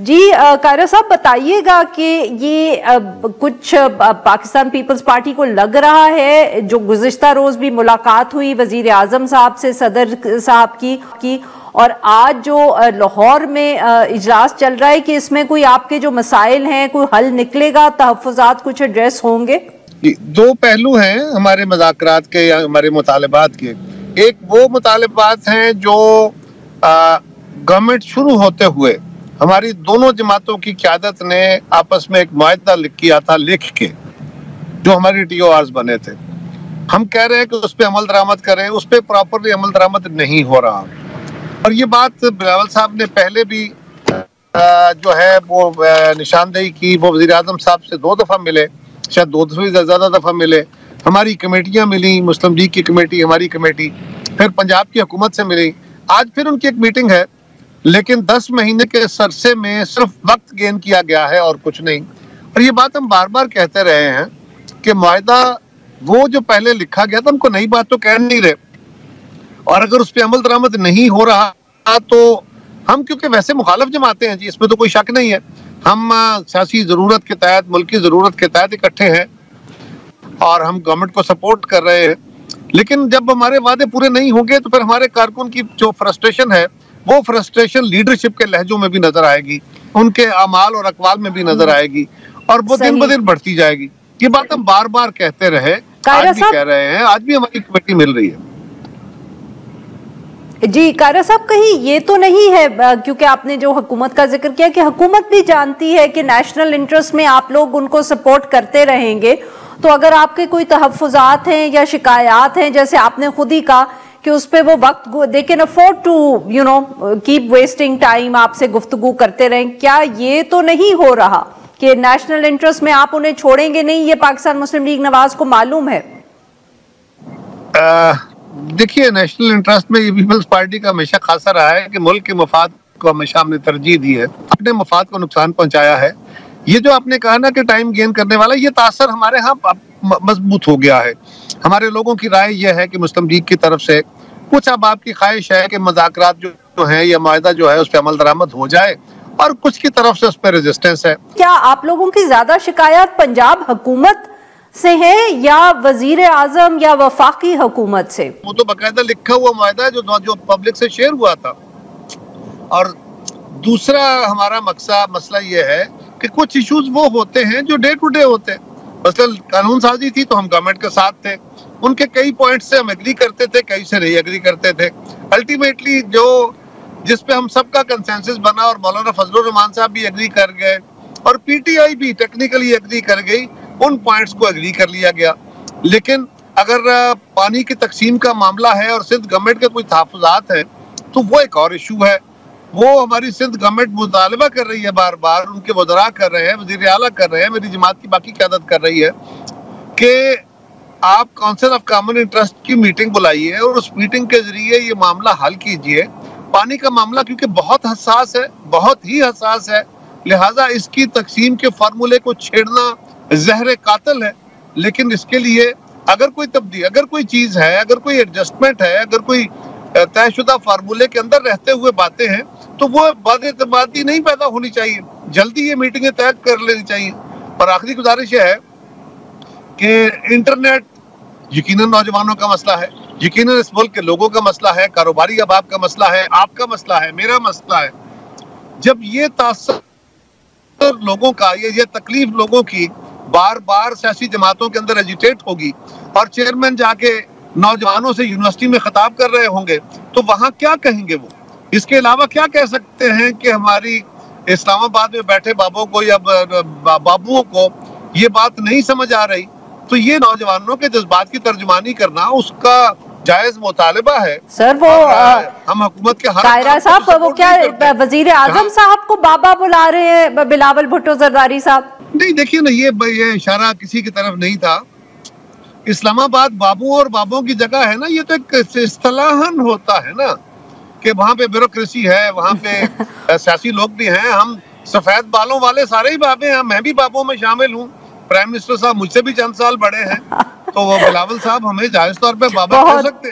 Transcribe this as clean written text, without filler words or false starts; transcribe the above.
जी कायरा साहब बताइएगा कि ये कुछ पाकिस्तान पीपल्स पार्टी को लग रहा है, जो गुज़िश्ता रोज भी मुलाकात हुई वजीर आजम साहब से, सदर साहब की और आज जो लाहौर में इजलास चल रहा है, कि इसमें कोई आपके जो मसाइल हैं कोई हल निकलेगा, तहफ़्फ़ुज़ात कुछ एड्रेस होंगे? दो पहलू हैं हमारे मज़ाकरात के या हमारे मुतालबात के। एक वो मुतालबात हैं जो गवर्नमेंट शुरू होते हुए हमारी दोनों जमातों की क़यादत ने आपस में एक मुआहदा किया था लिख के, जो हमारी TORs बने थे। हम कह रहे हैं कि उस पर अमल दरामद करें, उस पर प्रॉपरली अमल दरामद नहीं हो रहा। और ये बात बिलावल साहब ने पहले भी जो है वो निशानदेही की। वो वज़ीर आज़म साहब से 2 दफ़ा मिले, शायद 2 से ज़्यादा दफ़ा मिले। हमारी कमेटियाँ मिली, मुस्लिम लीग की कमेटी, हमारी कमेटी, फिर पंजाब की हुकूमत से मिली। आज फिर उनकी एक मीटिंग है, लेकिन 10 महीने के सरसे में सिर्फ वक्त गेन किया गया है और कुछ नहीं। और ये बात हम बार बार कहते रहे हैं कि मुआहदा वो जो पहले लिखा गया था, हमको नई बात तो कह नहीं रहे, और अगर उस पर अमल दरामद नहीं हो रहा तो हम, क्योंकि वैसे मुखालिफ जमाते हैं जी, इसमें तो कोई शक नहीं है, हम सियासी ज़रूरत के तहत, मुल्क की ज़रूरत के तहत इकट्ठे हैं और हम गवर्नमेंट को सपोर्ट कर रहे हैं। लेकिन जब हमारे वादे पूरे नहीं होंगे तो फिर हमारे कारकुन की जो फ्रस्ट्रेशन है, वो फ्रस्ट्रेशन लीडरशिप के लहजों में भी नजर आएगी, उनके अमाल और अकवाल में भी नजर आएगी, और वो दिन ब दिन बढ़ती जाएगी। ये बात हम बार बार कहते रहे, आज भी कह रहे हैं, आज भी हमारी कमेटी मिल रही है। जी कायरा साहब, कहीं ये तो नहीं है, क्योंकि आपने जो हुकूमत का जिक्र किया, कि हुकूमत भी जानती है कि नेशनल इंटरेस्ट में आप लोग उनको सपोर्ट करते रहेंगे, तो अगर आपके कोई तहफ़्फ़ुज़ात हैं या शिकायत हैं, जैसे आपने खुद ही कहा कि उस पे वो वक्त they can afford to keep wasting time, आपसे गुफ्तगू करते रहें, क्या ये तो नहीं हो रहा कि नेशनल इंटरेस्ट में आप उन्हें छोड़ेंगे नहीं? ये पाकिस्तान मुस्लिम लीग नवाज को मालूम है। देखिए, नेशनल इंटरेस्ट में ये पीपल्स पार्टी का हमेशा खासा रहा है कि मुल्क के मफाद को हमेशा हमने तरजीह दी है, अपने मफाद को नुकसान पहुंचाया है। ये जो आपने कहा ना कि टाइम गेन करने वाला, ये तासर हमारे यहाँ मजबूत हो गया है। हमारे लोगों की राय यह है कि मुस्लिम लीग की तरफ से कुछ, अब आपकी ख्वाहिश है कि मुज़ाकरात जो है या मुआहदा जो है उस पर अमल दरामद हो जाए, और कुछ की तरफ से उस पर रेजिस्टेंस है। क्या आप लोगों की ज्यादा शिकायत पंजाब हुकूमत से है या वजीर आजम या वफाकी हुकूमत से? वो तो बाकायदा लिखा हुआ मुआहदा है जो पब्लिक से शेयर हुआ था। और दूसरा हमारा मसला ये है कि कुछ इश्यूज वो होते हैं जो डे टू डे होते हैं। मसलन कानून साजी थी तो हम गवर्नमेंट के साथ थे, उनके कई पॉइंट्स से हम एग्री करते थे, कई से नहीं एग्री करते थे। अल्टीमेटली जिस पे हम सबका कंसेंसस बना, और मौलाना फजलुर रहमान साहब भी एग्री कर गए और PTI भी टेक्निकली एग्री कर गई, उन पॉइंट्स को एग्री कर लिया गया। लेकिन अगर पानी की तकसीम का मामला है और सिंध गवर्नमेंट के कोई तहफ़्फ़ुज़ात हैं, तो वो एक और इशू है। वो हमारी सिंध गवर्नमेंट मुतालबा कर रही है, बार बार उनके वज़रा कर रहे हैं, वज़ीर आला कर रहे हैं, मेरी जमात की बाकी क़यादत कर रही है कि आप काउंसिल ऑफ कॉमन इंटरेस्ट की मीटिंग बुलाइए और उस मीटिंग के जरिए ये मामला हल कीजिए। पानी का मामला क्योंकि बहुत हसास है, बहुत ही हसास है, लिहाजा इसकी तकसीम के फार्मूले को छेड़ना जहर कातिल है। लेकिन इसके लिए अगर कोई तब्दीली, अगर कोई चीज़ है, अगर कोई एडजस्टमेंट है, अगर कोई तयशुदा फार्मूले के अंदर रहते हुए बातें हैं, तो वो बदएतमादी नहीं पैदा होनी चाहिए, जल्दी ये मीटिंगें तय कर लेनी चाहिए। और आखिरी गुजारिश है कि इंटरनेट यकीनन नौजवानों का मसला है, यकीनन इस मुल्क के लोगों का मसला है, कारोबारी अहबाब का मसला है, आपका मसला है, मेरा मसला है। जब ये तासर लोगों का, ये तकलीफ लोगों की बार बार सियासी जमातों के अंदर एजिटेट होगी और चेयरमैन जाके नौजवानों से यूनिवर्सिटी में खिताब कर रहे होंगे, तो वहाँ क्या कहेंगे वो? इसके अलावा क्या कह सकते हैं कि हमारी इस्लामाबाद में बैठे बाबों को या बाबुओं को ये बात नहीं समझ आ रही? तो ये नौजवानों के जज्बात की तर्जुमानी करना उसका जायज मुतालिबा है। सर वो हम हुकूमत के कायरा साहब, वो क्या वजीर आजम साहब को बाबा बुला रहे हैं, बिलावल भुट्टो जरदारी साहब? नहीं, देखिए ना, ये इशारा किसी की तरफ नहीं था। इस्लामाबाद बाबू और बाबों की जगह है ना, ये तो एक इस्तिलाहन होता है ना कि वहाँ पे ब्यूरोक्रेसी है, वहाँ पे सियासी लोग भी हैं, हम सफेद बालों वाले सारे ही बाबे हैं, मैं भी बाबों में शामिल हूँ। प्राइम मिनिस्टर साहब मुझसे भी चंद साल बड़े हैं, तो वो बिलावल साहब हमें जायज तौर पे बाबा कह सकते हैं।